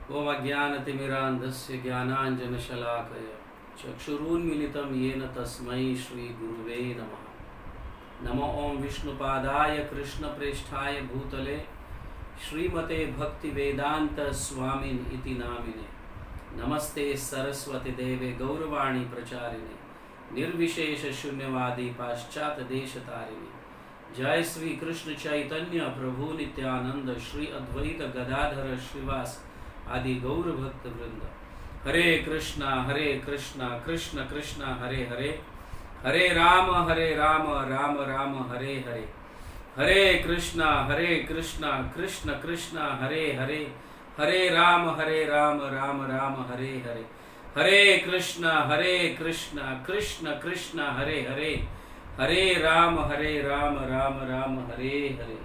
ओम अज्ञानतिमिरान्धस्य ज्ञानाञ्जनशलाकया चक्षुरुन्मीलितं येन तस्मै श्रीगुरुवे नमः। नमो ओं विष्णुपादाय कृष्णप्रेष्ठाय भूतले श्रीमते भक्तिवेदांत स्वामिन् इति नामिने। नमस्ते सरस्वती देवे गौरवाणी प्रचारिणे निर्विशेष शून्यवादी पाश्चात देशतारिणे। जय श्री कृष्ण चैतन्य प्रभु नित्यानंद श्री अद्वैत गदाधर श्रीवास आदि गौर भक्त वृंद। हरे कृष्णा कृष्ण कृष्ण हरे हरे, हरे राम राम राम हरे हरे। हरे कृष्णा कृष्ण कृष्ण हरे हरे, हरे राम राम राम हरे हरे। हरे कृष्णा कृष्ण कृष्ण हरे हरे, हरे राम राम राम हरे हरे।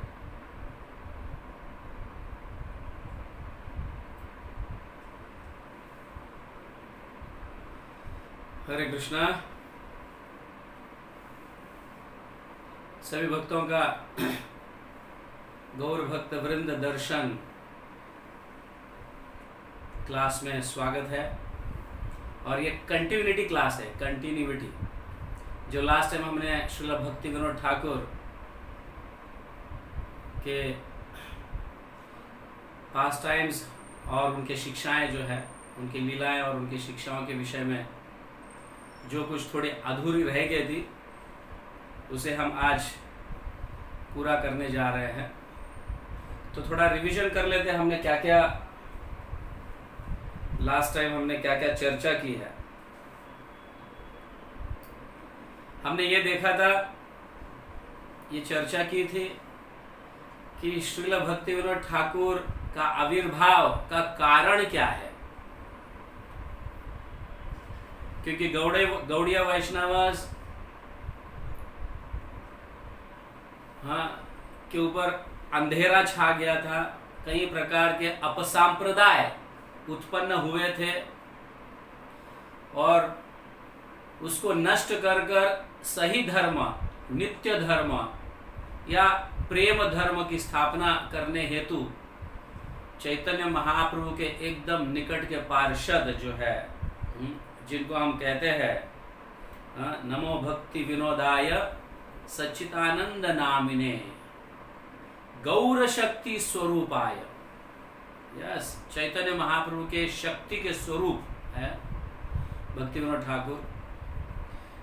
हरे कृष्णा। सभी भक्तों का गौर भक्त वृंद दर्शन क्लास में स्वागत है। और ये कंटिन्यूटी क्लास है, कंटिन्यूटी। जो लास्ट टाइम हमने श्रील भक्ति विनोद ठाकुर के पास्ट टाइम्स और उनके शिक्षाएं जो है, उनकी लीलाएं और उनकी शिक्षाओं के विषय में जो कुछ थोड़ी अधूरी रह गई थी, उसे हम आज पूरा करने जा रहे हैं। तो थोड़ा रिवीजन कर लेते हैं, हमने क्या क्या लास्ट टाइम हमने क्या क्या चर्चा की है। हमने ये देखा था, ये चर्चा की थी कि श्रील भक्ति विनोद ठाकुर का आविर्भाव का कारण क्या है। क्योंकि गौड़िया वैष्णव के ऊपर अंधेरा छा गया था, कई प्रकार के अपसंप्रदाय उत्पन्न हुए थे और उसको नष्ट कर सही धर्म, नित्य धर्म या प्रेम धर्म की स्थापना करने हेतु चैतन्य महाप्रभु के एकदम निकट के पार्षद जो है, जिनको हम कहते हैं नमो भक्ति विनोदाय सच्चिदानंद नामिने गौर शक्ति स्वरूपाय। यस, चैतन्य महाप्रभु के शक्ति के स्वरूप है भक्ति विनोद ठाकुर।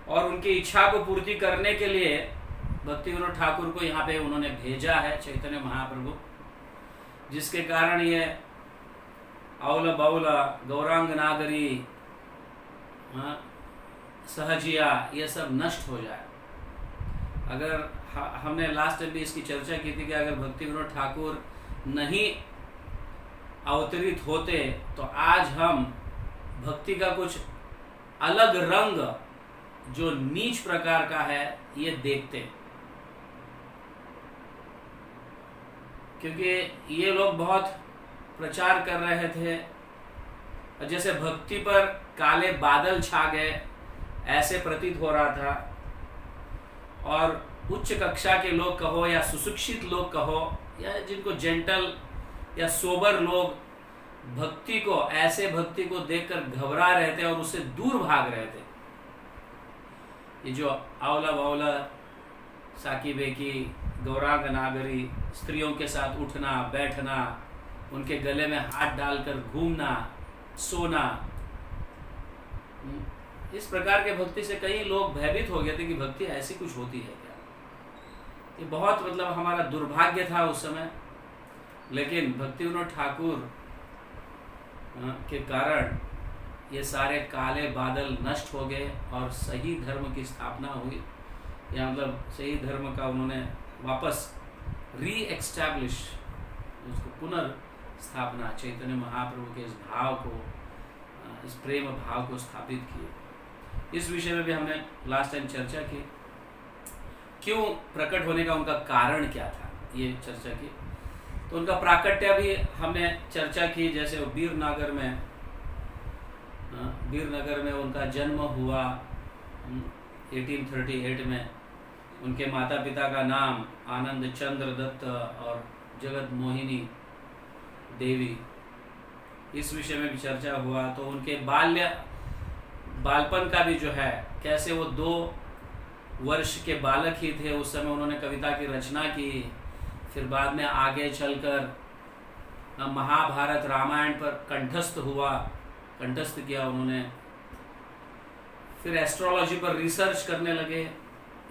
और उनकी इच्छा को पूर्ति करने के लिए भक्ति विनोद ठाकुर को यहाँ पे उन्होंने भेजा है चैतन्य महाप्रभु, जिसके कारण ये औल बौल गौरांग नागरी सहजिया ये सब नष्ट हो जाए। अगर हमने लास्ट टाइम भी इसकी चर्चा की थी कि अगर भक्ति विनोद ठाकुर नहीं अवतरित होते तो आज हम भक्ति का कुछ अलग रंग जो नीच प्रकार का है ये देखते। क्योंकि ये लोग बहुत प्रचार कर रहे थे, जैसे भक्ति पर काले बादल छा गए ऐसे प्रतीत हो रहा था। और उच्च कक्षा के लोग कहो या सुशिक्षित लोग कहो या जिनको जेंटल या सोबर लोग भक्ति को, ऐसे भक्ति को देखकर घबरा रहे थे और उससे दूर भाग रहे थे। ये जो आंवला बावला साकी बेकी गौरांग नागरी स्त्रियों के साथ उठना बैठना, उनके गले में हाथ डालकर घूमना सोना, इस प्रकार के भक्ति से कई लोग भयभीत हो गए थे कि भक्ति ऐसी कुछ होती है क्या। ये बहुत मतलब हमारा दुर्भाग्य था उस समय। लेकिन भक्ति विनोद ठाकुर के कारण ये सारे काले बादल नष्ट हो गए और सही धर्म की स्थापना हुई, या मतलब सही धर्म का उन्होंने वापस री एस्टैब्लिश, उसको पुनर्स्थापना, चैतन्य महाप्रभु के इस भाव को, इस प्रेम भाव को स्थापित किए। इस विषय में भी हमने लास्ट टाइम चर्चा की, क्यों प्रकट होने का उनका कारण क्या था, ये चर्चा की। तो उनका प्राकट्य भी हमने चर्चा की, जैसे वीरनगर में उनका जन्म हुआ 1838 में। उनके माता पिता का नाम आनंद चंद्र दत्त और जगत मोहिनी देवी इस विषय में भी चर्चा हुआ। तो उनके बालपन का भी जो है, कैसे वो 2 वर्ष के बालक ही थे उस समय उन्होंने कविता की रचना की, फिर बाद में आगे चलकर महाभारत रामायण पर कंठस्थ किया उन्होंने, फिर एस्ट्रोलॉजी पर रिसर्च करने लगे,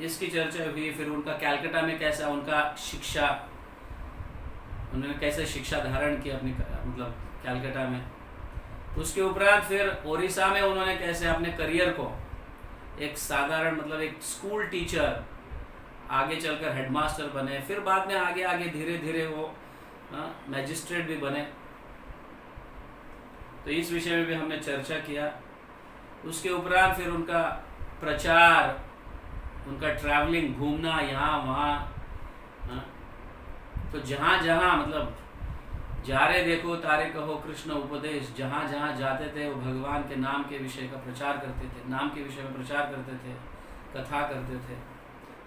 इसकी चर्चा हुई। फिर उनका कैलकाटा में कैसा उनका शिक्षा, उन्होंने कैसे शिक्षा धारण की अपनी मतलब कैलकाटा में। उसके उपरांत फिर ओडिशा में उन्होंने कैसे अपने करियर को एक साधारण मतलब एक स्कूल टीचर, आगे चलकर हेडमास्टर बने, फिर बाद में आगे धीरे धीरे वो मैजिस्ट्रेट भी बने। तो इस विषय में भी हमने चर्चा किया। उसके उपरांत फिर उनका प्रचार, उनका ट्रैवलिंग, घूमना यहाँ वहाँ, तो जहाँ जहाँ मतलब जा रहे देखो तारे कहो कृष्ण उपदेश, जहाँ जहाँ जाते थे वो भगवान के नाम के विषय का प्रचार करते थे, नाम के विषय में प्रचार करते थे, कथा करते थे।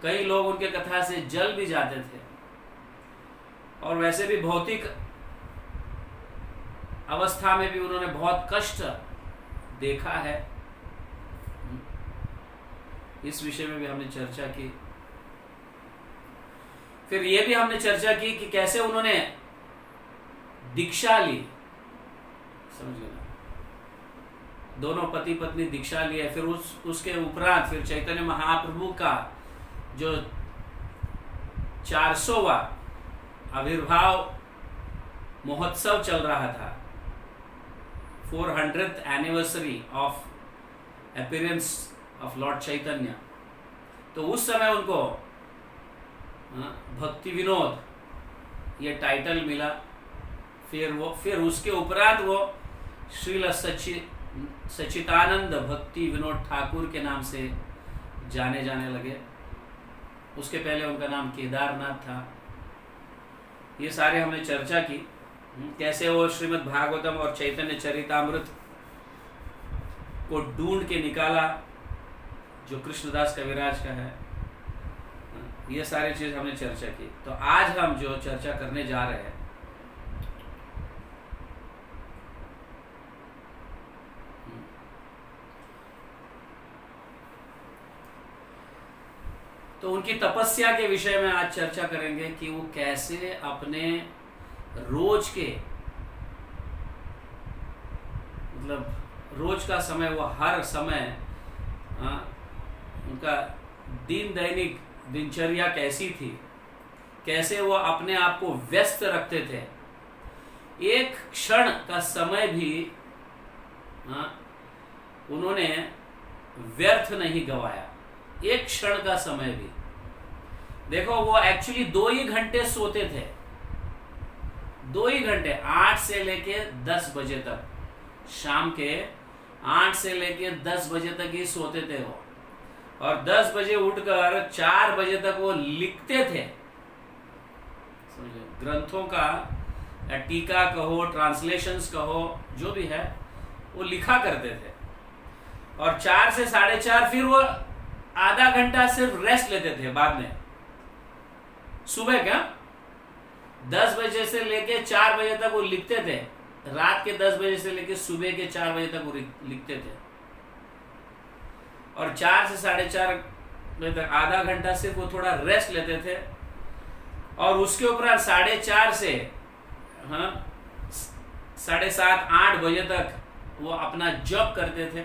कई लोग उनके कथा से जल भी जाते थे। और वैसे भी भौतिक अवस्था में भी उन्होंने बहुत कष्ट देखा है, इस विषय में भी हमने चर्चा की। फिर ये भी हमने चर्चा की कि कैसे उन्होंने दीक्षा ली, समझ गए ना, दोनों पति पत्नी दीक्षा लिए। फिर उसके उपरांत फिर चैतन्य महाप्रभु का जो 400वां आविर्भाव महोत्सव चल रहा था, 400th anniversary of appearance of lord Chaitanya, तो उस समय उनको भक्ति विनोद ये टाइटल मिला। फिर उसके उपरांत वो श्रील सच्चिदानंद भक्ति विनोद ठाकुर के नाम से जाने लगे। उसके पहले उनका नाम केदारनाथ था। ये सारे हमने चर्चा की, कैसे वो श्रीमद् भागवतम और चैतन्य चरितामृत को ढूंढ के निकाला जो कृष्णदास कविराज का है। ये सारी चीज हमने चर्चा की। तो आज हम जो चर्चा करने जा रहे हैं, तो उनकी तपस्या के विषय में आज चर्चा करेंगे कि वो कैसे अपने रोज के मतलब रोज का समय, वो हर समय उनका दैनिक दिनचर्या कैसी थी, कैसे वो अपने आप को व्यस्त रखते थे, एक क्षण का समय भी उन्होंने व्यर्थ नहीं गवाया, एक क्षण का समय भी। देखो वो एक्चुअली 2 ही घंटे सोते थे, 2 ही घंटे, 8 से लेके 10 बजे तक, शाम के 8 से लेके 10 बजे तक ही सोते थे वो, और 10 बजे उठकर 4 बजे तक वो लिखते थे। ग्रंथों का या टीका कहो, ट्रांसलेशंस कहो, जो भी है वो लिखा करते थे। और 4 से 4:30 फिर वो आधा घंटा सिर्फ रेस्ट लेते थे। बाद में सुबह क्या 10 बजे से लेके 4 बजे तक वो लिखते थे, रात के 10 बजे से लेके सुबह के 4 बजे तक वो लिखते थे। और 4 से 4:30 बजे तक आधा घंटा सिर्फ वो थोड़ा रेस्ट लेते थे। और उसके ऊपर 4:30 से 7:30 8 बजे तक वो अपना जॉब करते थे।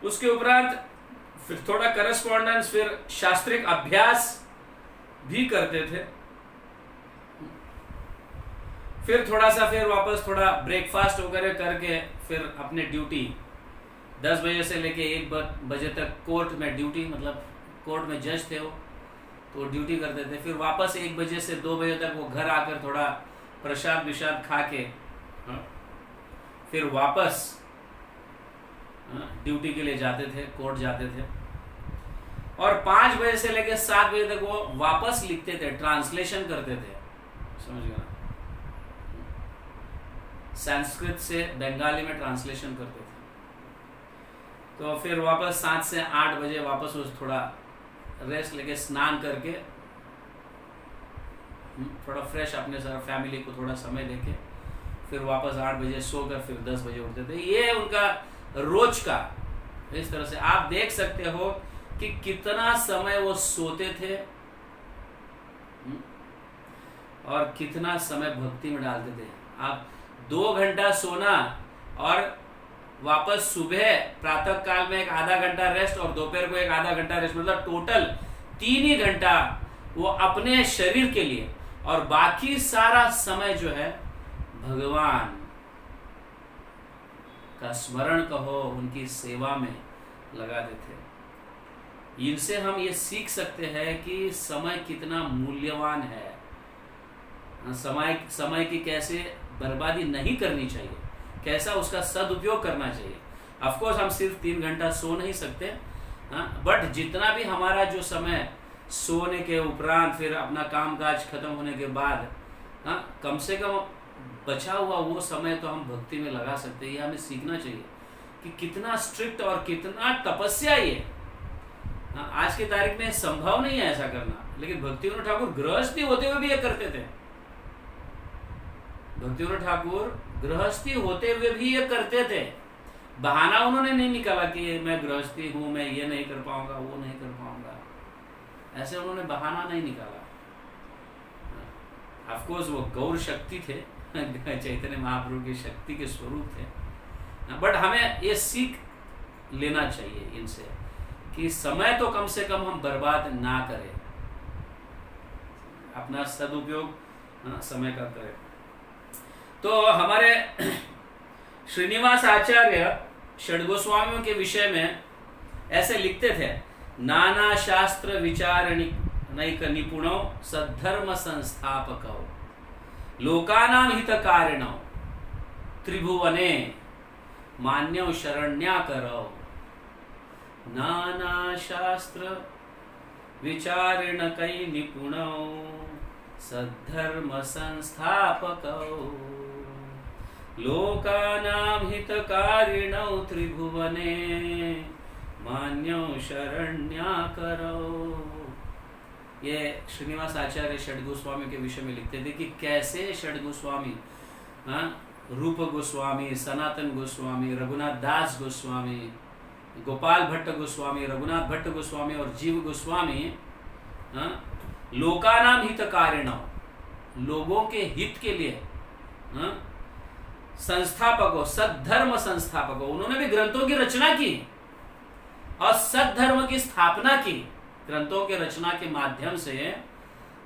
उसके उपरांत फिर थोड़ा करस्पॉन्डेंस, फिर शास्त्रिक अभ्यास भी करते थे। फिर थोड़ा सा फिर वापस थोड़ा ब्रेकफास्ट वगैरह करके फिर अपने ड्यूटी 10 बजे से लेके 1 बजे तक कोर्ट में ड्यूटी, मतलब कोर्ट में जज थे वो, तो ड्यूटी करते थे। फिर वापस 1 बजे से 2 बजे तक वो घर आकर थोड़ा प्रसाद विषाद खा के फिर वापस ड्यूटी के लिए जाते थे, कोर्ट जाते थे। और 5 बजे से लेकर 7 बजे तक वो वापस लिखते थे, ट्रांसलेशन करते थे, समझ गए, संस्कृत से बंगाली में ट्रांसलेशन करते थे। तो फिर वापस 7 से 8 बजे वापस वो थोड़ा रेस्ट लेके स्नान करके थोड़ा फ्रेश अपने सारा फैमिली को थोड़ा समय देके फिर वापस 8 बजे सोकर फिर 10 बजे उठते थे। ये उनका रोज का। इस तरह से आप देख सकते हो कि कितना समय वो सोते थे और कितना समय भक्ति में डालते थे। आप 2 घंटा सोना और वापस सुबह प्रातः काल में एक आधा घंटा रेस्ट और दोपहर को एक आधा घंटा रेस्ट, मतलब टोटल 3 ही घंटा वो अपने शरीर के लिए और बाकी सारा समय जो है भगवान का स्मरण कहो, उनकी सेवा में लगा देते। इनसे हम ये सीख सकते हैं कि समय कितना मूल्यवान है, समय की कैसे बर्बादी नहीं करनी चाहिए, कैसा उसका सदुपयोग करना चाहिए। ऑफ कोर्स हम सिर्फ 3 घंटा सो नहीं सकते, बट जितना भी हमारा जो समय सोने के उपरांत फिर अपना कामकाज खत्म होने के बाद कम से कम बचा हुआ वो समय तो हम भक्ति में लगा सकते हैं। ये हमें सीखना चाहिए कि कितना स्ट्रिक्ट और कितना तपस्या ये। आज की तारीख में संभव नहीं है ऐसा करना, लेकिन भक्तिविनोद ठाकुर गृहस्थी होते हुए भी ये करते थे। भक्तिविनोद ठाकुर गृहस्थी होते हुए भी ये करते थे। बहाना उन्होंने नहीं निकाला कि मैं गृहस्थी हूं, मैं ये नहीं कर पाऊंगा, वो नहीं कर पाऊंगा, ऐसे उन्होंने बहाना नहीं निकाला। ऑफ कोर्स वो गौर शक्ति थे, चैतन्य महाप्रभु की शक्ति के स्वरूप थे, बट हमें ये सीख लेना चाहिए इनसे कि समय तो कम से कम हम बर्बाद ना करें, अपना सदुपयोग समय का करें। तो हमारे श्रीनिवास आचार्य षड्गोस्वामियों के विषय में ऐसे लिखते थे, नाना शास्त्र विचारणिक निपुणो सद्धर्म संस्थापकौ लोकानां हितकारिणौ त्रिभुवने मान्यौ शरण्याकरौ। नाना शास्त्र विचारणिकै निपुणौ सद्धर्म संस्थापकौ लोकानां हितकारिणौ त्रिभुवने मान्यौ शरण्याकरौ। ये श्रीनिवास आचार्य षड्गोस्वामी के विषय में लिखते थे कि कैसे षड्गोस्वामी, रूप गोस्वामी, सनातन गोस्वामी, रघुनाथ दास गोस्वामी, गोपाल भट्ट गोस्वामी, रघुनाथ भट्ट गोस्वामी और जीव गोस्वामी लोकानाम हितकारिणौ, लोगों के हित के लिए संस्थापक हो, सद्धर्म संस्थापक हो। उन्होंने भी ग्रंथों की रचना की और सद्धर्म की स्थापना की। ग्रंथों के रचना के माध्यम से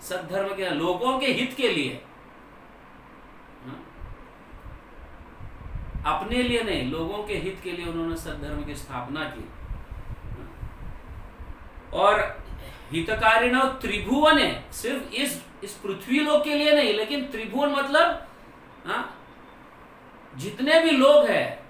सद्धर्म के, लोगों के हित के लिए, अपने लिए नहीं, लोगों के हित के लिए उन्होंने सद्धर्म की स्थापना की। और हितकारिणौ त्रिभुवन है, सिर्फ इस पृथ्वी लोक के लिए नहीं, लेकिन त्रिभुवन मतलब जितने भी लोग हैं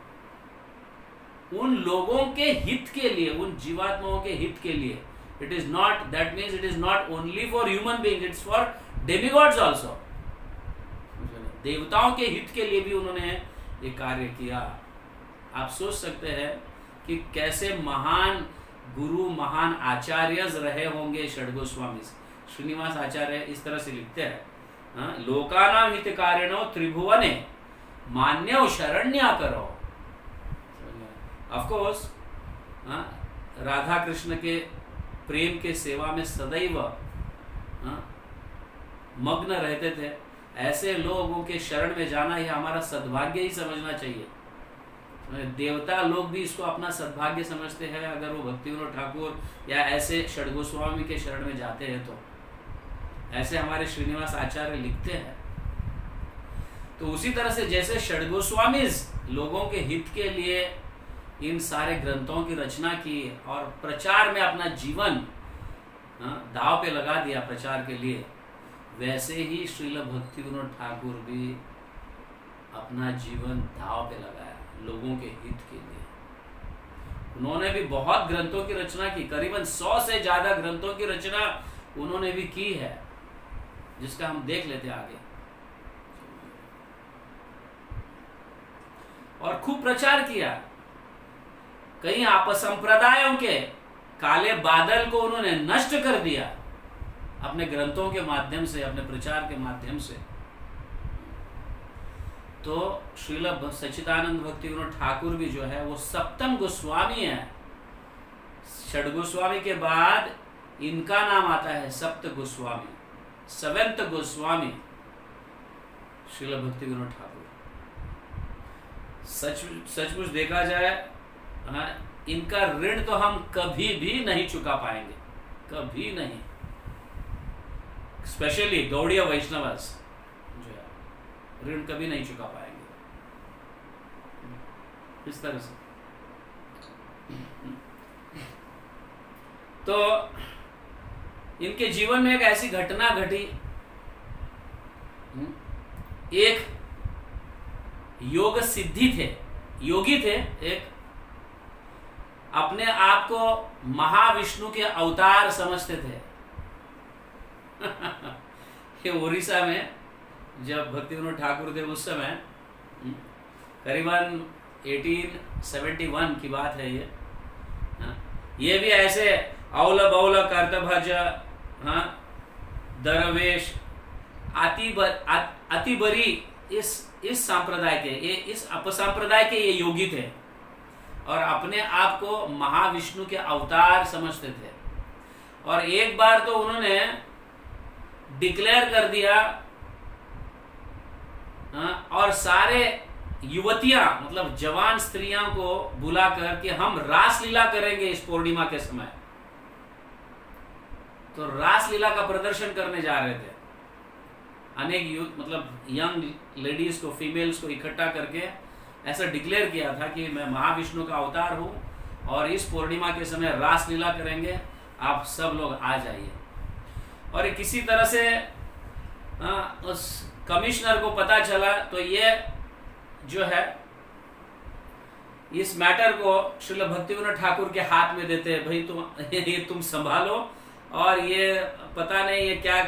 उन लोगों के हित के लिए, उन जीवात्माओं के हित के लिए। It is not, that means it is not only for human being, it's for demigods also. देवताओं के हित के लिए भी उन्होंने ये कार्य किया। आप सोच सकते हैं कि कैसे महान गुरु, महान आचार्य रहे होंगे षड्गोस्वामी। श्रीनिवास आचार्य इस तरह से लिखते हैं, लोकानां हितकारिणौ त्रिभुवने मान्यौ शरण्याकरौ। ऑफ कोर्स राधा कृष्ण के प्रेम के सेवा में सदैव मग्न रहते थे। ऐसे लोगों के शरण में जाना ही हमारा सद्भाग्य ही समझना चाहिए। देवता लोग भी इसको अपना सद्भाग्य समझते हैं अगर वो भक्तिविनोद ठाकुर या ऐसे षड्गोस्वामी के शरण में जाते हैं। तो ऐसे हमारे श्रीनिवास आचार्य लिखते हैं। तो उसी तरह से जैसे षड्गोस्वामी लोगों के हित के लिए इन सारे ग्रंथों की रचना की और प्रचार में अपना जीवन दांव पे लगा दिया प्रचार के लिए, वैसे ही श्रील भक्तिविनोद ठाकुर भी अपना जीवन दांव पे लगाया लोगों के हित के लिए। उन्होंने भी बहुत ग्रंथों की रचना की, करीबन 100 से ज्यादा ग्रंथों की रचना उन्होंने भी की है, जिसका हम देख लेते आगे। और खूब प्रचार किया। कई अपसंप्रदायों के काले बादल को उन्होंने नष्ट कर दिया अपने ग्रंथों के माध्यम से, अपने प्रचार के माध्यम से। तो श्रील सच्चिदानंद भक्ति विनोद ठाकुर भी जो है वो सप्तम गोस्वामी है। षड गोस्वामी के बाद इनका नाम आता है सप्त गोस्वामी, सेवेंथ गोस्वामी श्रील भक्ति विनोद ठाकुर। सचमुच देखा जाए, हाँ, इनका ऋण तो हम कभी भी नहीं चुका पाएंगे, कभी नहीं। स्पेशली गौड़ीय वैष्णवस जो है ऋण कभी नहीं चुका पाएंगे इस तरह से। तो इनके जीवन में एक ऐसी घटना घटी, एक योग सिद्धि थे, योगी थे, एक अपने आप को महाविष्णु के अवतार समझते थे। ये उड़ीसा में जब भक्ति विनोद ठाकुर थे उस समय, करीबन 1871 की बात है ये। ये भी ऐसे अवल बौल कर्तभज, हाँ, दरवेश, अति बरी इस सांप्रदाय के, ये इस अपसंप्रदाय के ये योगी थे और अपने आप को महाविष्णु के अवतार समझते थे। और एक बार तो उन्होंने डिक्लेयर कर दिया, और सारे युवतियां, मतलब जवान स्त्रियों को बुलाकर कि हम रासलीला करेंगे इस पूर्णिमा के समय। तो रासलीला का प्रदर्शन करने जा रहे थे। अनेक यूथ, मतलब यंग लेडीज को, फीमेल्स को इकट्ठा करके ऐसा डिक्लेयर किया था कि मैं महाविष्णु का अवतार हूं और इस पूर्णिमा के समय रासलीला करेंगे, आप सब लोग आ जाइए। और किसी तरह से उस कमिश्नर को पता चला, तो ये जो है इस मैटर को श्रील भक्ति विनोद ठाकुर के हाथ में देते, भाई तुम संभालो, और ये पता नहीं ये क्या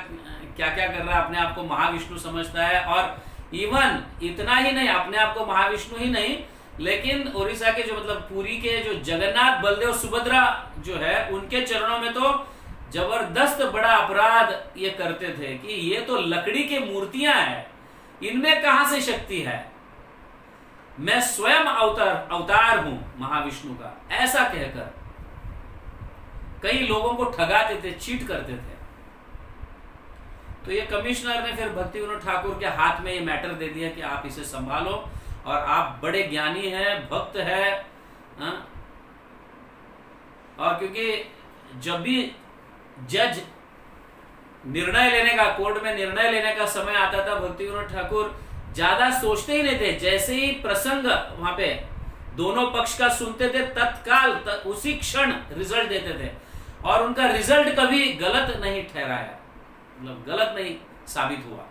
क्या कर रहा है, अपने आप को महाविष्णु समझता है। और इवन इतना ही नहीं, अपने आप को महाविष्णु ही नहीं, लेकिन उड़ीसा के जो, मतलब पुरी के जो जगन्नाथ, बलदेव, सुभद्रा जो है, उनके चरणों में तो जबरदस्त बड़ा अपराध ये करते थे कि ये तो लकड़ी की मूर्तियां हैं, इनमें कहां से शक्ति है, मैं स्वयं अवतार हूं महाविष्णु का, ऐसा कहकर कई लोगों को ठगाते थे, चीट करते थे। तो ये कमिश्नर ने फिर भक्ति विनोद ठाकुर के हाथ में ये मैटर दे दिया कि आप इसे संभालो, और आप बड़े ज्ञानी हैं, भक्त है, और क्योंकि जब भी जज निर्णय लेने का, कोर्ट में निर्णय लेने का समय आता था, भक्ति विनोद ठाकुर ज्यादा सोचते ही नहीं थे। जैसे ही प्रसंग वहां पे दोनों पक्ष का सुनते थे, तत्काल उसी क्षण रिजल्ट देते थे, और उनका रिजल्ट कभी गलत नहीं ठहराया, मतलब गलत नहीं साबित हुआ।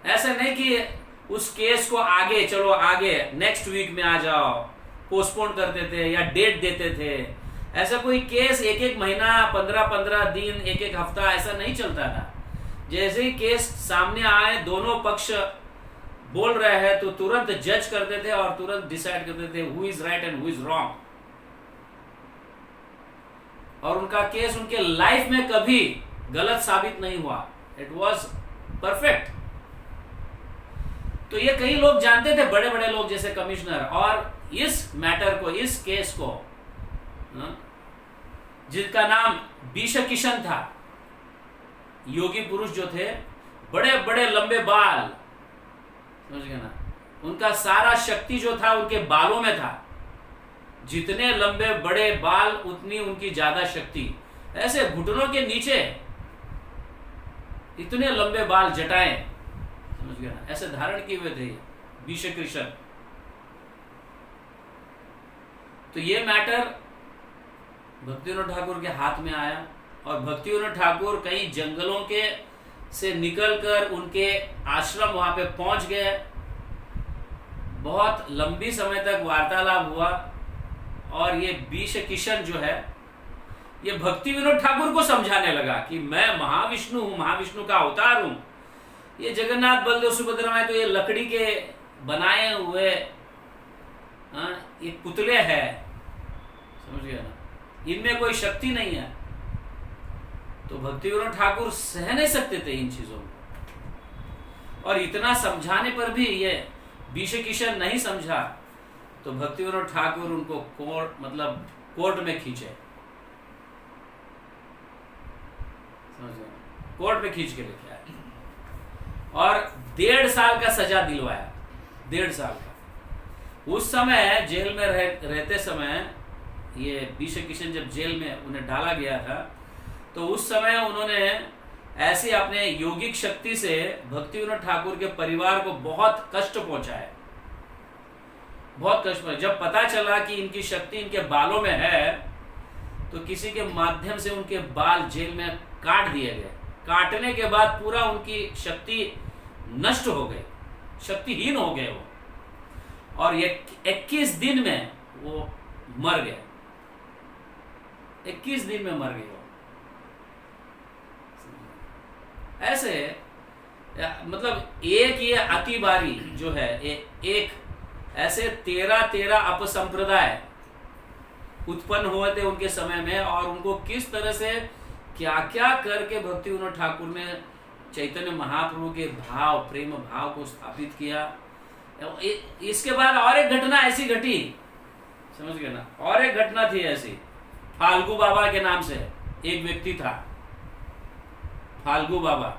ऐसा नहीं कि उस केस को आगे, चलो आगे नेक्स्ट वीक में आ जाओ, पोस्टपोन करते थे या डेट देते थे। ऐसा कोई केस एक एक महीना, 15-15 दिन, एक एक हफ्ता ऐसा नहीं चलता था। जैसे ही केस सामने आए, दोनों पक्ष बोल रहे हैं, तो तुरंत जज करते थे और तुरंत डिसाइड करते थे who is right and who is wrong. और उनका केस उनके लाइफ में कभी गलत साबित नहीं हुआ, इट वॉज परफेक्ट। तो ये कई लोग जानते थे, बड़े बड़े लोग जैसे कमिश्नर, और इस मैटर को, इस केस को, जिनका नाम बीश किशन था, योगी पुरुष जो थे, बड़े बड़े लंबे बाल, समझ गए ना, उनका सारा शक्ति जो था उनके बालों में था। जितने लंबे बड़े बाल उतनी उनकी ज्यादा शक्ति। ऐसे घुटनों के नीचे इतने लंबे बाल, जटाएं, समझ गया ना, ऐसे धारण किए हुए थे बीश कृष्ण। तो ये मैटर भक्ति विनोद ठाकुर के हाथ में आया, और भक्ति विनोद ठाकुर कई जंगलों के से निकलकर उनके आश्रम वहां पे पहुंच गए। बहुत लंबी समय तक वार्तालाप हुआ, और ये बीश किशन जो है, ये भक्ति विनोद ठाकुर को समझाने लगा कि मैं महाविष्णु हूं, महाविष्णु का अवतार हूं। ये जगन्नाथ, बलदेव, सुभद्रा में तो ये लकड़ी के बनाए हुए ये पुतले हैं, समझ गया ना, इनमें कोई शक्ति नहीं है। तो भक्ति विनोद ठाकुर सह नहीं सकते थे इन चीजों को, और इतना समझाने पर भी ये बीशे किशन नहीं समझा, तो भक्ति विनोद ठाकुर उनको कोर्ट में खींचे, कोर्ट में खींच के लेके आए और 1.5 साल का सजा दिलवाया, 1.5 साल का। उस समय जेल में रहते समय, ये बीशे किशन जब जेल में उन्हें डाला गया था, तो उस समय उन्होंने ऐसे अपने योगिक शक्ति से भक्ति विनोद ठाकुर के परिवार को बहुत कष्ट पहुंचाया, बहुत कष्ट पहुंचाया। जब पता चला कि इनकी शक्ति इनके बालों में है, तो किसी के माध्यम से उनके बाल जेल में काट दिए गए। काटने के बाद पूरा उनकी शक्ति नष्ट हो गई, शक्तिहीन हो गए वो, और 21 दिन में वो मर गए, 21 दिन में मर गए वो। ऐसे मतलब एक ये अतिबारी जो है, एक ऐसे 13 अपसंप्रदाय उत्पन्न हुए थे उनके समय में, और उनको किस तरह से क्या क्या करके भक्ति विनोद ठाकुर ने चैतन्य महाप्रभु के भाव, प्रेम भाव को स्थापित किया। इसके बाद और एक घटना ऐसी घटी, समझ गए ना, और एक घटना थी ऐसी, फाल्गु बाबा के नाम से एक व्यक्ति था, फाल्गु बाबा।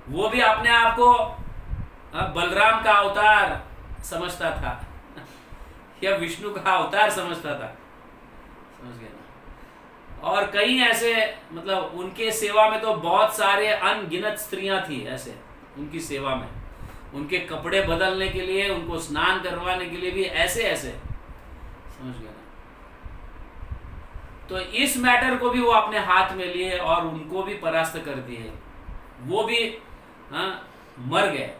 वो भी अपने आप को बलराम का अवतार समझता था या विष्णु का अवतार समझता था, समझ गए ना। और कई ऐसे मतलब उनके सेवा में तो बहुत सारे अनगिनत स्त्रियां थी ऐसे उनकी सेवा में, उनके कपड़े बदलने के लिए, उनको स्नान करवाने के लिए भी ऐसे ऐसे, समझ गए ना। तो इस मैटर को भी वो अपने हाथ में लिए और उनको भी परास्त कर दिए, वो भी मर गए।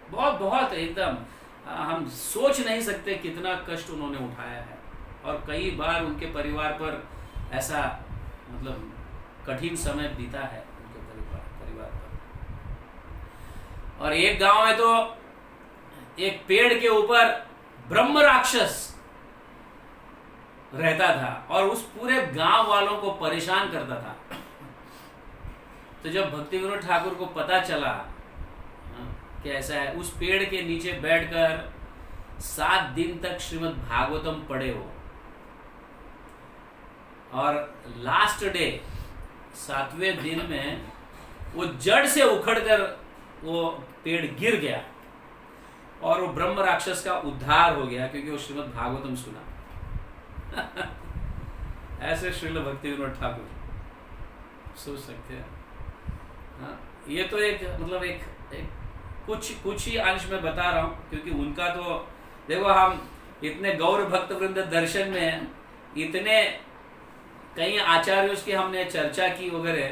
बहुत बहुत एकदम हम सोच नहीं सकते कितना कष्ट उन्होंने उठाया है, और कई बार उनके परिवार पर ऐसा मतलब कठिन समय बीता है उनके परिवार पर। और एक गांव में तो एक पेड़ के ऊपर ब्रह्म राक्षस रहता था और उस पूरे गांव वालों को परेशान करता था। तो जब भक्ति विनोद ठाकुर को पता चला कि ऐसा है, उस पेड़ के नीचे बैठकर 7 दिन तक श्रीमद् भागवतम पढ़े हो, और लास्ट डे 7वें दिन में वो जड़ से उखड़कर वो पेड़ गिर गया और वो ब्रह्म राक्षस का उद्धार हो गया, क्योंकि वो श्रीमद् भागवतम सुना। ऐसे श्रील भक्ति विनोद ठाकुर, सोच सकते हैं। हाँ, ये तो एक मतलब एक कुछ ही अंश में बता रहा हूँ, क्योंकि उनका तो देखो, हम इतने गौर भक्त वृंद दर्शन में इतने कई आचार्यों की हमने चर्चा की वगैरह,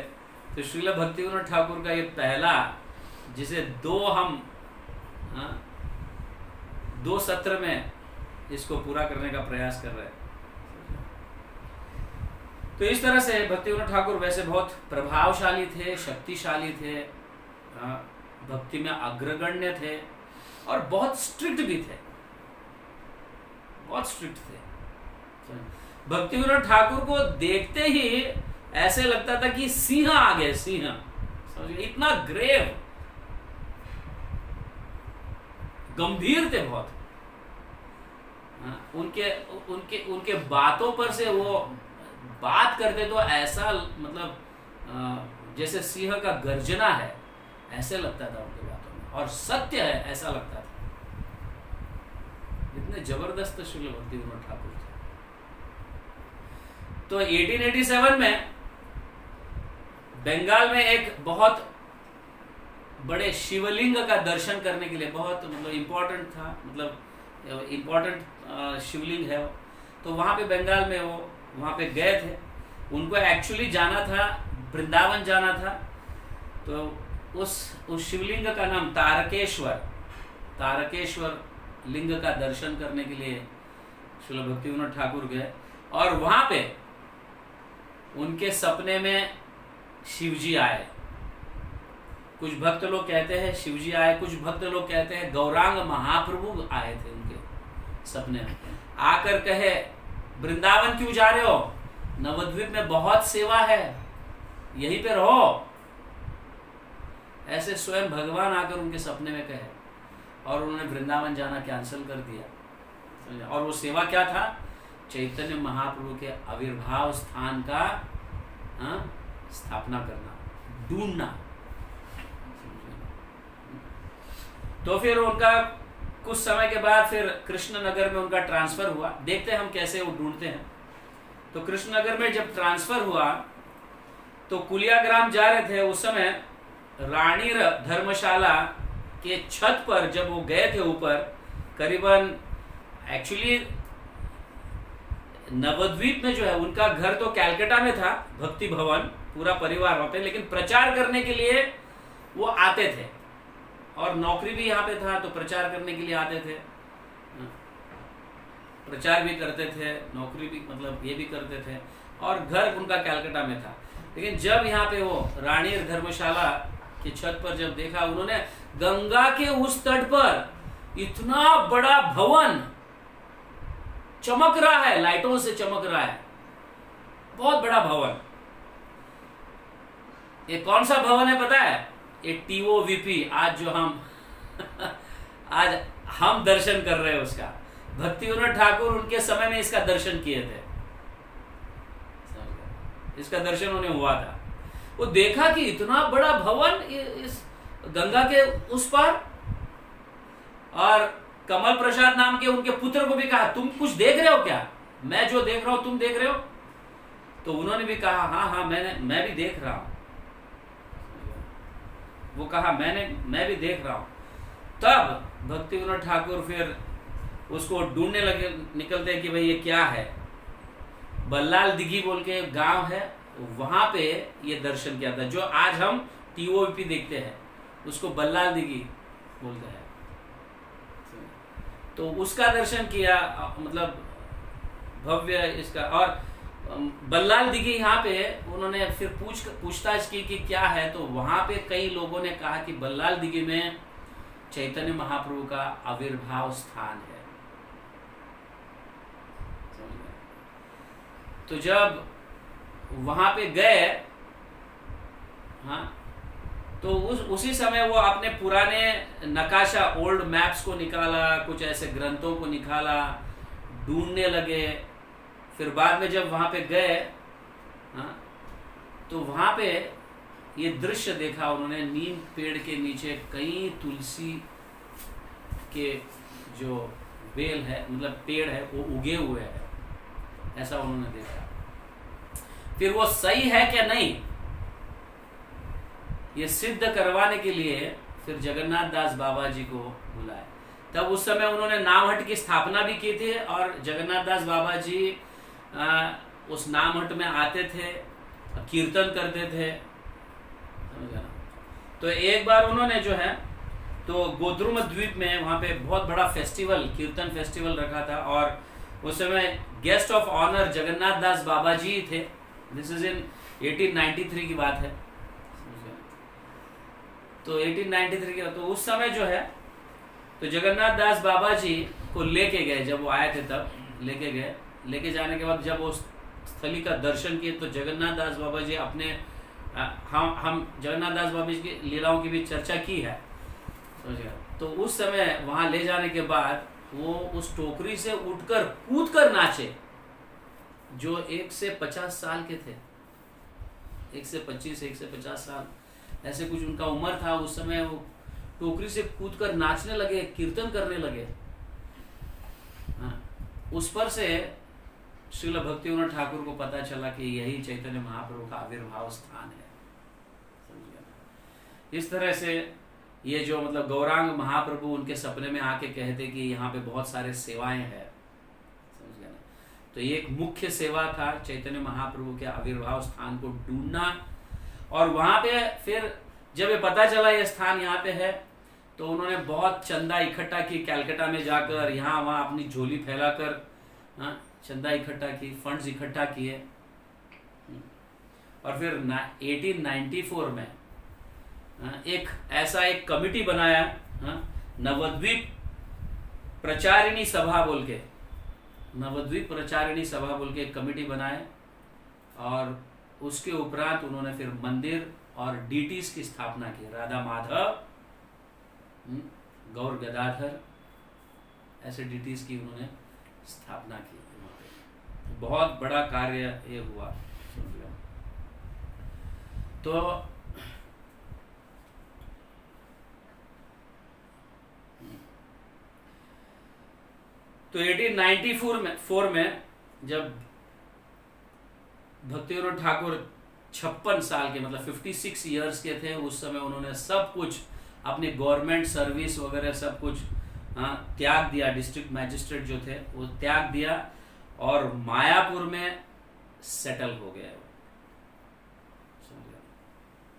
तो श्रील भक्ति विनोद ठाकुर का ये पहला, जिसे 2 सत्र में इसको पूरा करने का प्रयास कर रहे हैं। तो इस तरह से भक्ति विनोद ठाकुर वैसे बहुत प्रभावशाली थे, शक्तिशाली थे, भक्ति में अग्रगण्य थे, और बहुत स्ट्रिक्ट भी थे, बहुत स्ट्रिक्ट थे। भक्ति विनोद ठाकुर को देखते ही ऐसे लगता था कि सिंह आ गए, सिंह, समझिए, इतना ग्रेव, गंभीर थे बहुत। उनके बातों पर से वो बात करते तो ऐसा मतलब जैसे सिंह का गर्जना है, ऐसे लगता था उनके बातों में, और सत्य है ऐसा लगता था। इतने जबरदस्त श्रील भक्ति विनोद ठाकुर थे। तो 1887 में बंगाल में एक बहुत बड़े शिवलिंग का दर्शन करने के लिए, बहुत मतलब इम्पोर्टेंट था, मतलब इम्पोर्टेंट शिवलिंग है वो, तो वहाँ पे बंगाल में वो वहाँ पे गए थे। उनको एक्चुअली जाना था, वृंदावन जाना था। तो उस शिवलिंग का नाम तारकेश्वर लिंग का दर्शन करने के लिए श्रील भक्ति विनोद ठाकुर गए, और वहाँ पे उनके सपने में शिवजी आए। कुछ भक्त लोग कहते हैं शिवजी आए, कुछ भक्त लोग कहते हैं गौरांग महाप्रभु आए थे उनके सपने में, आकर कहे वृंदावन क्यों जा रहे हो, नवद्वीप में बहुत सेवा है, यहीं पे रहो। ऐसे स्वयं भगवान आकर उनके सपने में कहे, और उन्होंने वृंदावन जाना कैंसिल कर दिया। और वो सेवा क्या था? चैतन्य महाप्रभु के आविर्भाव स्थान का स्थापना करना, ढूंढना। तो फिर उनका कुछ समय के बाद फिर कृष्णनगर में उनका ट्रांसफर हुआ। देखते हैं हम कैसे वो ढूंढते हैं। तो कृष्णनगर में जब ट्रांसफर हुआ तो कुलियाग्राम जा रहे थे। उस समय रानी धर्मशाला के छत पर जब वो गए थे ऊपर, करीबन एक्चुअली नवद्वीप में जो है उनका घर तो कैलकाटा में था, भक्ति भवन, पूरा परिवार वहां पे, लेकिन प्रचार करने के लिए वो आते थे और नौकरी भी यहाँ पे था, तो प्रचार करने के लिए आते थे, प्रचार भी करते थे, नौकरी भी मतलब ये भी करते थे, और घर उनका कैलकाटा में था। लेकिन जब यहाँ पे वो रानी धर्मशाला की छत पर जब देखा, उन्होंने गंगा के उस तट पर इतना बड़ा भवन चमक रहा है, लाइटों से चमक रहा है, बहुत बड़ा भवन। ये कौन सा भवन है पता है? ये TOVP, आज जो हम आज हम दर्शन कर रहे हैं उसका, भक्ति विनोद ठाकुर उनके समय में इसका दर्शन किए थे, इसका दर्शन उन्हें हुआ था। वो देखा कि इतना बड़ा भवन इस गंगा के उस पार, और कमल प्रसाद नाम के उनके पुत्र को भी कहा, तुम कुछ देख रहे हो क्या? मैं जो देख रहा हूं तुम देख रहे हो? तो उन्होंने भी कहा हाँ मैं भी देख रहा हूं। वो कहा मैं भी देख रहा हूं। तब भक्ति विनोद ठाकुर फिर उसको ढूंढने लगे, निकलते हैं कि भाई ये क्या है। बल्लाल दिघी बोल के गांव है, वहां पे ये दर्शन किया था। जो आज हम TOVP देखते हैं उसको बल्लाल दिघी बोलते हैं। तो उसका दर्शन किया, मतलब भव्य इसका। और बल्लाल दिघी यहाँ पे उन्होंने फिर पूछताछ की कि क्या है। तो वहां पे कई लोगों ने कहा कि बल्लाल दिघी में चैतन्य महाप्रभु का आविर्भाव स्थान है। तो जब वहां पे गए, हाँ, तो उसी समय वो अपने पुराने नकाशा, ओल्ड मैप्स को निकाला, कुछ ऐसे ग्रंथों को निकाला, ढूंढने लगे। फिर बाद में जब वहां पे गए, हाँ, तो वहां पे ये दृश्य देखा उन्होंने, नीम पेड़ के नीचे कई तुलसी के जो बेल है, मतलब पेड़ है, वो उगे हुए हैं, ऐसा उन्होंने देखा। फिर वो सही है क्या नहीं, ये सिद्ध करवाने के लिए फिर जगन्नाथ दास बाबा जी को बुलाया। तब उस समय उन्होंने नामहट की स्थापना भी की थी, और जगन्नाथ दास बाबा जी उस नामहट में आते थे, कीर्तन करते थे, समझा ना। तो एक बार उन्होंने जो है तो गोद्रुम द्वीप में वहाँ पे बहुत बड़ा फेस्टिवल, कीर्तन फेस्टिवल रखा था, और उस समय गेस्ट ऑफ ऑनर जगन्नाथ दास बाबा जी थे। दिस इज इन 1893 की बात है। तो 1893 की, तो उस समय जो है तो जगन्नाथ दास बाबा जी को लेके गए, जब वो आए थे तब लेके गए। लेके जाने के बाद जब वो स्थली का दर्शन किए, तो जगन्नाथ दास बाबा जी अपने हम जगन्नाथ दास बाबा जी की लीलाओं की भी चर्चा की है, समझिए। तो उस समय वहां ले जाने के बाद वो उस टोकरी से उठकर कूद कर नाचे, जो 1 से 50 साल के थे, 1 से 25, 1 से 50 साल ऐसे कुछ उनका उम्र था। उस समय वो टोकरी से कूदकर नाचने लगे, कीर्तन करने लगे। हाँ, उस पर से श्रील भक्ति विनोद ठाकुर को पता चला कि यही चैतन्य महाप्रभु का आविर्भाव स्थान है, समझिए। इस तरह से ये जो मतलब गौरांग महाप्रभु उनके सपने में आके कहते कि यहाँ पे बहुत सारे सेवाएं हैं, समझ गए ना। तो ये एक मुख्य सेवा था, चैतन्य महाप्रभु के आविर्भाव स्थान को ढूंढना। और वहां पे फिर जब ये पता चला ये स्थान यहाँ पे है, तो उन्होंने बहुत चंदा इकट्ठा की, कैलकाटा में जाकर यहाँ वहाँ अपनी झोली फैलाकर चंदा इकट्ठा की, फंड्स इकट्ठा किए। और फिर 1894 में एक ऐसा एक कमिटी बनाया, नवद्वीप प्रचारिणी सभा बोल के, नवद्वीप प्रचारिणी सभा बोल के एक कमिटी बनाए। और उसके उपरांत उन्होंने फिर मंदिर और डीटीज की स्थापना की। राधा माधव, गौर गदाधर, ऐसे डीटीज की उन्होंने स्थापना की वहाँ पे। बहुत बड़ा कार्य ये हुआ। तो 1894 में जब भक्तिविनोद ठाकुर 56 साल के, मतलब 56 इयर्स के थे, उस समय उन्होंने सब कुछ अपनी गवर्नमेंट सर्विस वगैरह सब कुछ त्याग दिया। डिस्ट्रिक्ट मैजिस्ट्रेट जो थे वो त्याग दिया और मायापुर में सेटल हो गए।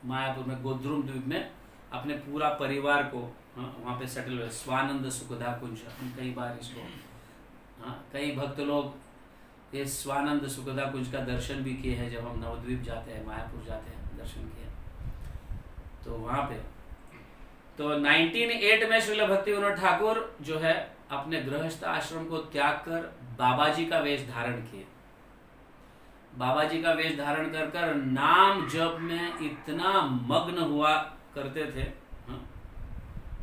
मायापुर में गोद्रुम द्वीप में अपने पूरा परिवार को वहाँ पे सेटल हुए। स्वानंद सुखदा कुंज, हम कई बार इसको कई भक्त लोग ये स्वानंद सुखदा कुंज का दर्शन भी किए हैं। जब हम नवद्वीप जाते हैं, मायापुर जाते हैं, दर्शन किए तो वहाँ पे। तो 1908 में श्रील भक्तिविनोद ठाकुर जो है अपने गृहस्थ आश्रम को त्याग कर बाबाजी का वेश धारण किए। बाबाजी का वेश धारण कर कर नाम जप में इतना मग्न हुआ करते थे,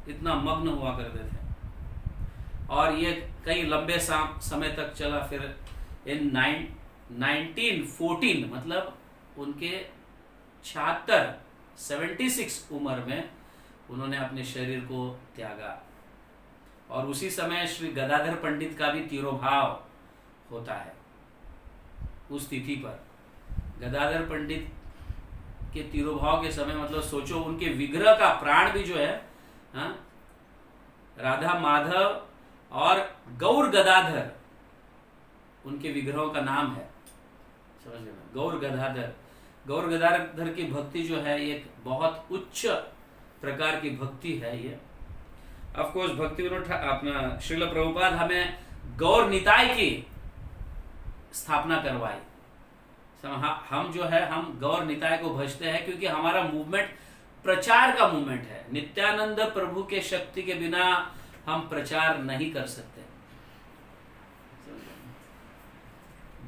इतना मग्न हुआ करते थे, और ये कई लंबे समय तक चला। फिर इन 1914 मतलब उनके 76 उम्र में उन्होंने अपने शरीर को त्यागा। और उसी समय श्री गदाधर पंडित का भी तिरोभाव होता है। उस तिथि पर गदाधर पंडित के तिरोभाव के समय, मतलब सोचो उनके विग्रह का प्राण भी जो है राधा माधव और गौर गदाधर, उनके विग्रहों का नाम है, समझ लेना, गौर गदाधर। गौर गदाधर की भक्ति जो है एक बहुत उच्च प्रकार की भक्ति है ये। ऑफ कोर्स भक्तिविनोद अपना श्रील प्रभुपाद हमें गौर निताय की स्थापना करवाई। हम जो है हम गौर निताय को भजते हैं क्योंकि हमारा मूवमेंट प्रचार का मूवमेंट है। नित्यानंद प्रभु के शक्ति के बिना हम प्रचार नहीं कर सकते।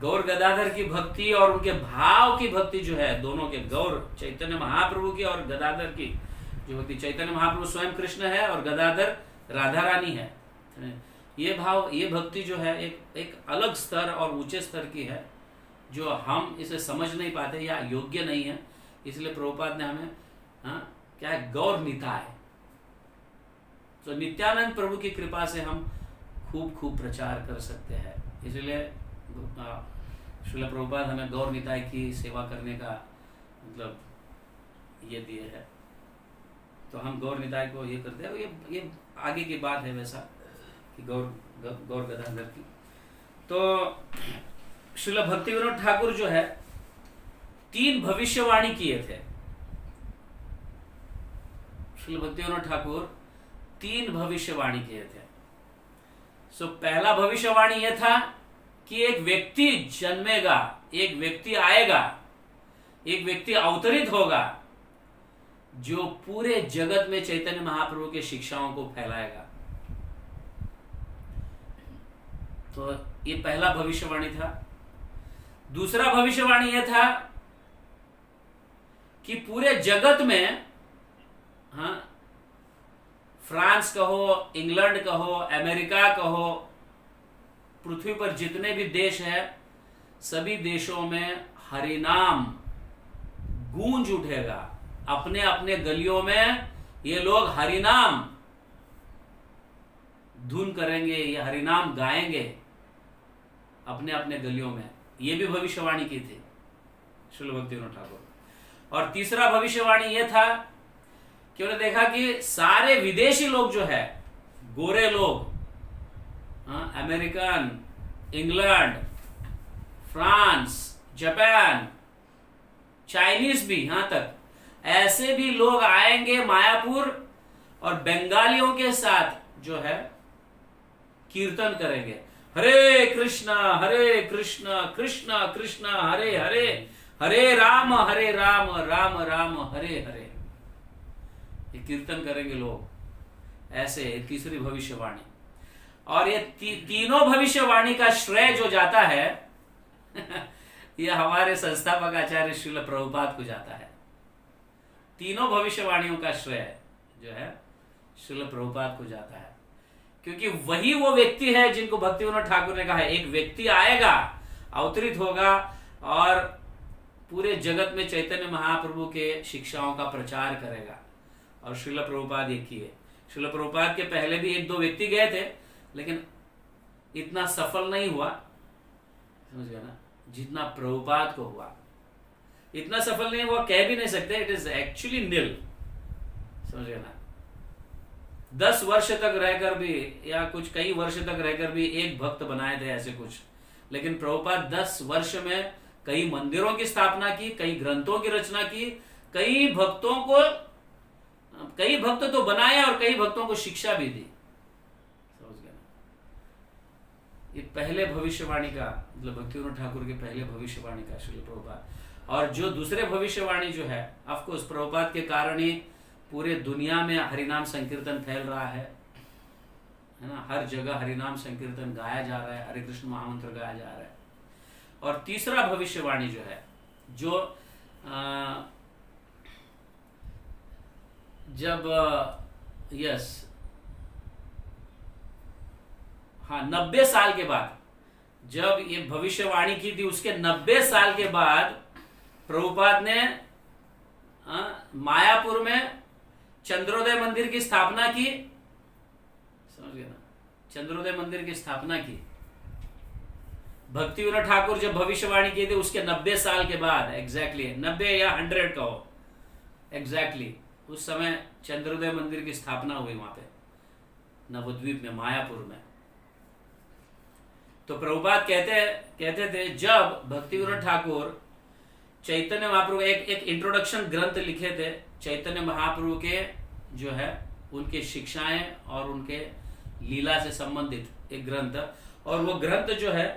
गौर गदाधर की भक्ति और उनके भाव की भक्ति जो है, दोनों के, गौर चैतन्य महाप्रभु की और गदाधर की जो भक्ति, चैतन्य महाप्रभु स्वयं कृष्ण है और गदाधर राधा रानी है। ये भाव, ये भक्ति जो है एक अलग स्तर और ऊंचे स्तर की है जो हम इसे समझ नहीं पाते या योग्य नहीं है। इसलिए प्रभुपाद ने हमें क्या है, गौर निताय। तो नित्यानंद प्रभु की कृपा से हम खूब प्रचार कर सकते हैं। इसलिए श्रील प्रभुपाद हमें गौर निताय की सेवा करने का मतलब ये दिए है। तो हम गौर निताय को ये करते हैं। ये आगे की बात है वैसा कि गौर गदाधर की। तो श्रील भक्तिविनोद ठाकुर जो है 3 भविष्यवाणी किए थे। श्रील भक्तिविनोद ठाकुर 3 भविष्यवाणी किए थे। सो पहला भविष्यवाणी यह था कि एक व्यक्ति जन्मेगा, एक व्यक्ति आएगा, एक व्यक्ति अवतरित होगा जो पूरे जगत में चैतन्य महाप्रभु के शिक्षाओं को फैलाएगा। तो ये पहला भविष्यवाणी था। दूसरा भविष्यवाणी यह था कि पूरे जगत में, फ्रांस कहो, इंग्लैंड कहो, अमेरिका कहो, पृथ्वी पर जितने भी देश हैं, सभी देशों में हरिनाम गूंज उठेगा। अपने अपने गलियों में ये लोग हरिनाम धुन करेंगे, ये हरिनाम गाएंगे अपने अपने गलियों में। ये भी भविष्यवाणी की थी श्रील भक्तिविनोद ठाकुर। और तीसरा भविष्यवाणी यह था कि उन्होंने देखा कि सारे विदेशी लोग जो है, गोरे लोग, American, England, France, Japan, Chinese भी, यहां तक ऐसे भी लोग आएंगे मायापुर और बंगालियों के साथ जो है कीर्तन करेंगे, हरे कृष्णा कृष्ण कृष्ण हरे हरे, हरे राम राम राम हरे हरे। ये कीर्तन करेंगे लोग ऐसे। तीसरी भविष्यवाणी। और ये तीनों भविष्यवाणी का श्रेय जो जाता है यह हमारे संस्थापक आचार्य श्रील प्रभुपाद को जाता है। तीनों भविष्यवाणियों का श्रेय जो है श्रील प्रभुपाद को जाता है, क्योंकि वही वो व्यक्ति है जिनको भक्ति विनोद ठाकुर ने कहा है एक व्यक्ति आएगा, अवतरित होगा और पूरे जगत में चैतन्य महाप्रभु के शिक्षाओं का प्रचार करेगा। और श्रील प्रभुपाद एक ही है। श्रील प्रभुपाद के पहले भी एक दो व्यक्ति गए थे, लेकिन इतना सफल नहीं हुआ, समझ गया ना, जितना प्रभुपाद को हुआ। इतना सफल नहीं हुआ कह भी नहीं सकते, इट इज एक्चुअली नील, समझ गया ना। 10 वर्ष तक रहकर भी या कुछ कई वर्ष तक रहकर भी एक भक्त बनाए थे ऐसे कुछ, लेकिन प्रभुपाद 10 वर्ष में कई मंदिरों की स्थापना की, कई ग्रंथों की रचना की, कई भक्त तो बनाए और कई भक्तों को शिक्षा भी दी, समझ गया ना। ये पहले भविष्यवाणी का मतलब भक्ति विनोद ठाकुर के पहले भविष्यवाणी का श्रील प्रभुपाद। और जो दूसरे भविष्यवाणी जो है, ऑफ कोर्स प्रभुपाद के कारण ही पूरे दुनिया में हरिनाम संकीर्तन फैल रहा है ना। हर जगह हरिनाम संकीर्तन गाया जा रहा है, हरे कृष्ण महामंत्र गाया जा रहा है। और तीसरा भविष्यवाणी जो है, जो जब 90 साल के बाद जब ये भविष्यवाणी की थी, उसके 90 साल के बाद प्रभुपाद ने मायापुर में चंद्रोदय मंदिर की स्थापना की, समझ गए ना, चंद्रोदय मंदिर की स्थापना की। भक्ति विनोद ठाकुर जब भविष्यवाणी की थी उसके 90 साल के बाद, एग्जैक्टली 90 या 100 कहो, एग्जैक्टली उस समय चंद्रोदय मंदिर की स्थापना हुई वहां पे नवद्वीप में, मायापुर में। तो प्रभुपाद कहते थे जब भक्ति विनोद ठाकुर चैतन्य महाप्रभु एक इंट्रोडक्शन ग्रंथ लिखे थे चैतन्य महाप्रभु के जो है उनके शिक्षाएं और उनके लीला से संबंधित एक ग्रंथ, और वो ग्रंथ जो है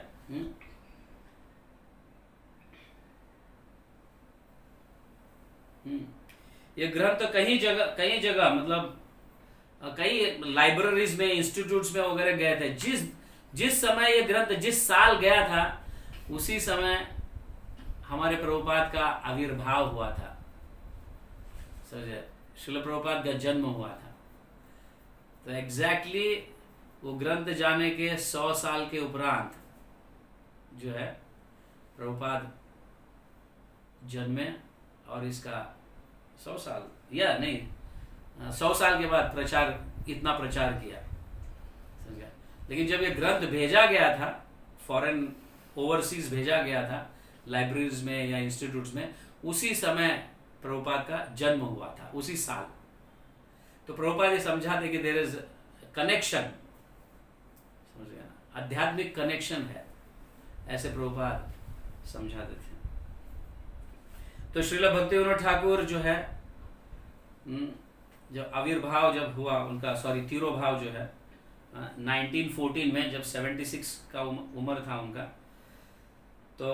ये ग्रंथ कई जगह मतलब कई लाइब्रेरीज में, इंस्टीट्यूट्स में वगैरह गए थे। जिस समय ये ग्रंथ जिस साल गया था उसी समय हमारे प्रभुपाद का आविर्भाव हुआ था, समझे, श्रील प्रभुपाद का जन्म हुआ था। तो एग्जैक्टली वो ग्रंथ जाने के 100 साल के उपरांत जो है प्रभुपाद जन्मे, और इसका 100 साल या नहीं 100 साल के बाद इतना प्रचार किया, समझ गया। लेकिन जब ये ग्रंथ भेजा गया था फॉरेन, ओवरसीज भेजा गया था लाइब्रेरीज में या इंस्टीट्यूट्स में, उसी समय प्रभुपाद का जन्म हुआ था, उसी साल। तो प्रभुपाद ये समझाते कि देयर इज कनेक्शन, समझ गया ना, आध्यात्मिक कनेक्शन है, ऐसे प्रभुपाद समझाते थे। तो श्रील भक्ति विनोद ठाकुर जो है जब आविर्भाव जब हुआ उनका, तिरोभाव जो है 1914 में, जब 76 का उम्र था उनका, तो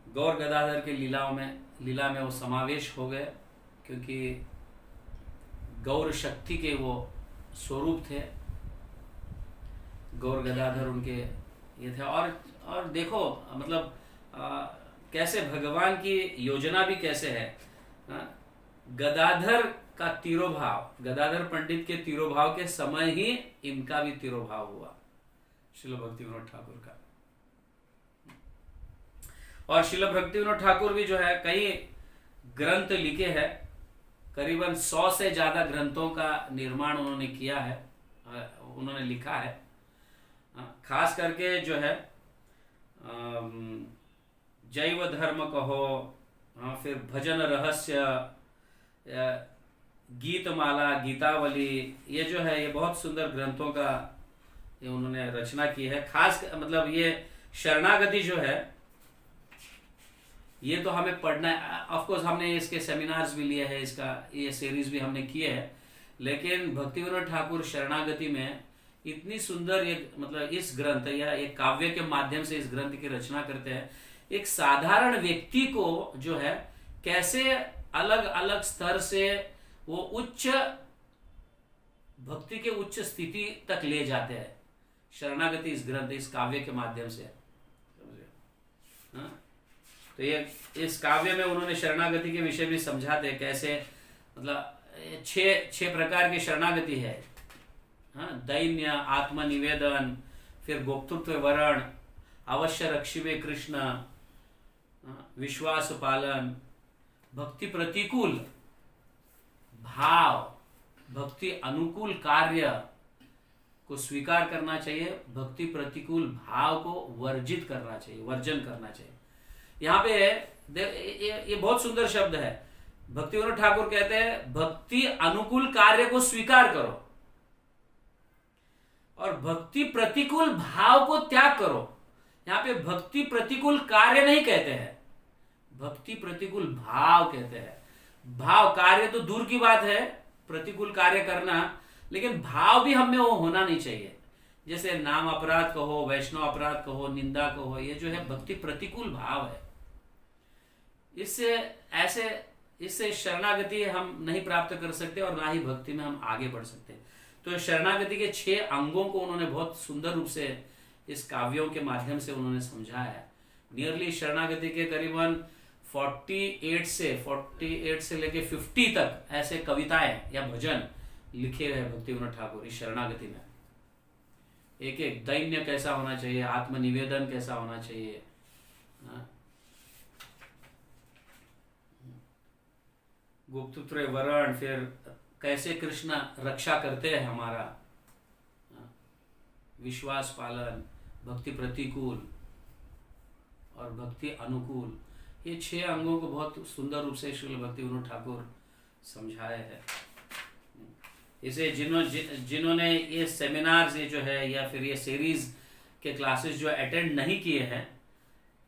गौर गदाधर के लीला में वो समावेश हो गए, क्योंकि गौर शक्ति के वो स्वरूप थे। गौर गदाधर उनके ये थे। और देखो मतलब कैसे भगवान की योजना भी कैसे है। गदाधर का तिरोभाव, गदाधर पंडित के तिरोभाव के समय ही इनका भी तिरोभाव हुआ, श्रील भक्ति विनोद ठाकुर का। और श्रील भक्ति विनोद ठाकुर भी जो है कई ग्रंथ लिखे हैं, करीबन 100 से ज्यादा ग्रंथों का निर्माण उन्होंने किया है, उन्होंने लिखा है। खास करके जो है जैव धर्म कहो, फिर भजन रहस्य, गीतमाला, गीतावली, ये जो है ये बहुत सुंदर ग्रंथों का ये उन्होंने रचना की है। खास मतलब ये शरणागति जो है ये तो हमें पढ़ना है, ऑफ कोर्स हमने इसके सेमिनार्स भी लिए हैं, इसका ये सीरीज भी हमने किए हैं, लेकिन भक्ति विनोद ठाकुर शरणागति में इतनी सुंदर एक मतलब इस ग्रंथ या एक काव्य के माध्यम से इस ग्रंथ की रचना करते हैं। एक साधारण व्यक्ति को जो है कैसे अलग अलग स्तर से वो उच्च भक्ति के उच्च स्थिति तक ले जाते हैं, शरणागति इस ग्रंथ, इस काव्य के माध्यम से। तो ये इस काव्य में उन्होंने शरणागति के विषय भी समझाते, कैसे मतलब छह प्रकार की शरणागति है। हाँ, दैन्य, आत्मनिवेदन, फिर गोप्तृत्व वरण, अवश्य रक्षिवे कृष्ण, विश्वास पालन, भक्ति प्रतिकूल भाव, भक्ति अनुकूल कार्य को स्वीकार करना चाहिए, भक्ति प्रतिकूल भाव को वर्जित करना चाहिए, वर्जन करना चाहिए। यहाँ पे ये बहुत सुंदर शब्द है। भक्तिविनोद ठाकुर कहते हैं भक्ति अनुकूल कार्य को स्वीकार करो और भक्ति प्रतिकूल भाव को त्याग करो। यहाँ पे भक्ति प्रतिकूल कार्य नहीं कहते हैं, भक्ति प्रतिकूल भाव कहते हैं। भाव, कार्य तो दूर की बात है, प्रतिकूल कार्य करना, लेकिन भाव भी हमें वो होना नहीं चाहिए। जैसे नाम अपराध कहो, वैष्णव अपराध कहो, निंदा कहो, ये जो है भक्ति प्रतिकूल भाव है। इससे शरणागति हम नहीं प्राप्त कर सकते और ना ही भक्ति में हम आगे बढ़ सकते। तो शरणागति के 6 अंगों को उन्होंने बहुत सुंदर रूप से इस काव्यों के माध्यम से उन्होंने समझाया है। नियरली शरणागति के करीबन 48 से लेके 50 तक ऐसे कविताएं या भजन लिखे हैं भक्तिविनोद ठाकुर इस शरणागति में। एक एक दैन्य कैसा होना चाहिए, आत्मनिवेदन कैसा होना चाहिए, गुप्तत्र वरण, फिर कैसे कृष्ण रक्षा करते हैं हमारा, विश्वास पालन, भक्ति प्रतिकूल और भक्ति अनुकूल, ये 6 अंगों को बहुत सुंदर रूप से श्रील भक्तिविनोद ठाकुर समझाए हैं। इसे जिन्होंने ये सेमिनार्स ये जो है या फिर ये सीरीज के क्लासेस जो अटेंड नहीं किए हैं,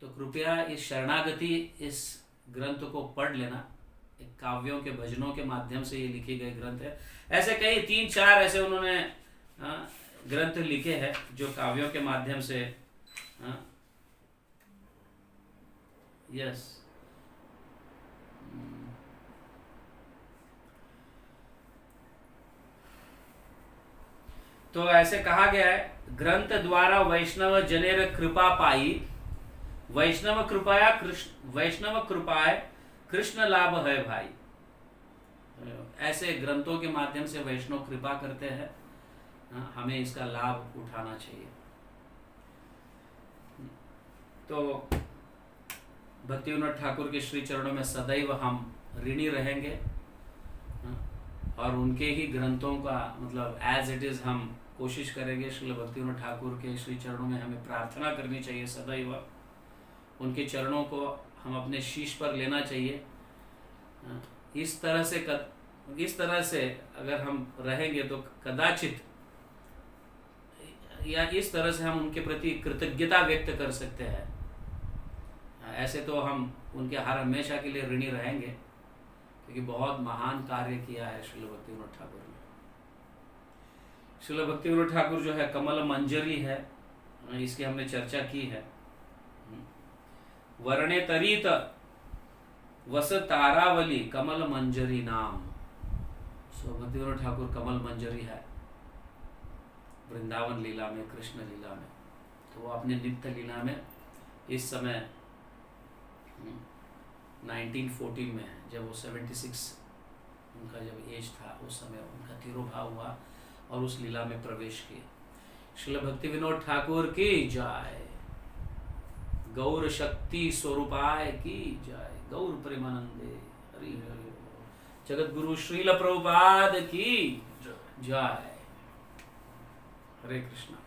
तो कृपया इस शरणागति इस ग्रंथ को पढ़ लेना। एक काव्यों के भजनों के माध्यम से ये लिखे गए ग्रंथ है। ऐसे कई 3-4 ऐसे उन्होंने ग्रंथ लिखे हैं जो काव्यों के माध्यम से यस तो ऐसे कहा गया है, ग्रंथ द्वारा वैष्णव जनेर कृपा पाई, वैष्णव कृपाय कृष्ण लाभ है भाई। ऐसे ग्रंथों के माध्यम से वैष्णव कृपा करते हैं, हमें इसका लाभ उठाना चाहिए। तो भक्तिविनोद ठाकुर के श्री चरणों में सदैव हम ऋणी रहेंगे और उनके ही ग्रंथों का मतलब एज इट इज हम कोशिश करेंगे। श्री भक्तिविनोद ठाकुर के श्री चरणों में हमें प्रार्थना करनी चाहिए सदैव, उनके चरणों को हम अपने शीश पर लेना चाहिए। इस तरह से अगर हम रहेंगे तो कदाचित या इस तरह से हम उनके प्रति कृतज्ञता व्यक्त कर सकते हैं। ऐसे तो हम उनके हर हमेशा के लिए ऋणी रहेंगे, क्योंकि बहुत महान कार्य किया है श्रील भक्तिविनोद ठाकुर ने। श्रील भक्तिविनोद ठाकुर जो है कमल मंजरी है, इसकी हमने चर्चा की है। वर्णे तरित वस तारावली कमल मंजरी नाम। सो भक्तिविनोद ठाकुर कमल मंजरी है वृंदावन लीला में, कृष्ण लीला में। तो वो अपने नित्य लीला में इस समय 1914 में है, जब वो 76 उनका जब एज था, उस समय उनका तिरोभाव हुआ और उस लीला में प्रवेश किया। श्रील भक्तिविनोद ठाकुर की जय, गौर शक्ति स्वरूपाय की जय, गौर प्रेमानंदे हरि हरि, जगत गुरु श्रील प्रभुपाद की जय। हरे कृष्णा।